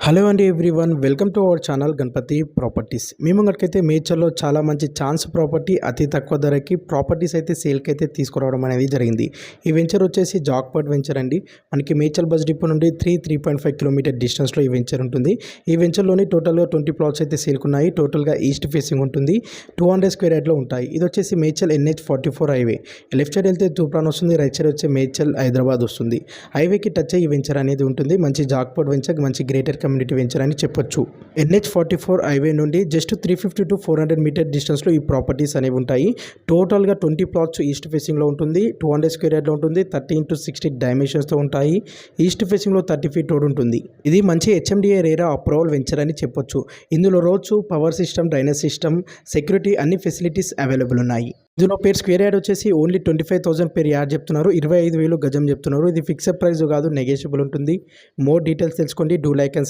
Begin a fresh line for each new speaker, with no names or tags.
Hello అండి everyone, welcome to our channel Ganapathi properties. మేము గట్కైతే మేడ్చల్లో చాలా మంచి ఛాన్స్ ప్రాపర్టీ అతి తక్కువ ధరకి ప్రాపర్టీస్ అయితే సేల్కి అయితే తీసుకురావడం అనేది జరిగింది. ఈ వెంచర్ వచ్చేసి జాక్పాట్ వెంచర్ అండి. మనకి మేడ్చల్ బస్ డిపో నుండి 3.5 కిలోమీటర్ డిస్టెన్స్లో ఈ వెంచర్ ఉంటుంది. ఈ వెంచర్లోని టోటల్గా 20 ప్లాట్స్ అయితే సేల్కున్నాయి. టోటల్గా ఈస్ట్ ఫేసింగ్ ఉంటుంది. 200 స్క్వేర్ యార్డ్లో ఉంటాయి. ఇది వచ్చేసి Medchal NH44 highway. Left side వెళ్తే తూప్రాన్ వస్తుంది, రైట్ సైడ్ వచ్చే మేడ్చల్ హైదరాబాద్ వస్తుంది. హైవేకి టచ్ అయ్యి ఈ వెంచర్ అనేది ఉంటుంది. మంచి జాక్పాట్ వెంచర్, మంచి గ్రేటర్ కమ్యూనిటీ వెంచర్ అని చెప్పొచ్చు. NH44 హైవే నుండి జస్ట్ 350 to 400 మీటర్ డిస్టెన్స్లో ఈ ప్రాపర్టీస్ అనేవి ఉంటాయి. టోటల్గా 20 ప్లాట్స్ ఈస్ట్ ఫేసింగ్లో ఉంటుంది. 200 స్క్వేర్ యార్డ్లో ఉంటుంది. 30x60 డైమెన్షన్స్తో ఉంటాయి. ఈస్ట్ ఫేసింగ్లో 30 ఫీట్ రోడ్ ఉంటుంది. ఇది మంచి HMDA రేరా అప్రూవల్ వెంచర్ అని చెప్పొచ్చు. ఇందులో roads, power system, drainage system, security అన్ని ఫెసిలిటీస్ అవైలబుల్ ఉన్నాయి. ఇందులో పేరు స్క్వేర్ యార్డ్ వచ్చేసి ఓన్లీ 25,000 పేరు యార్డ్ చెప్తున్నారు. 25,000 గజం చెప్తున్నారు. ఇది ఫిక్స్డ్ ప్రైస్ కాదు, నెగోషియబుల్ ఉంటుంది. మోర్ డీటెయిల్స్ తెలుసుకోండి. Do like and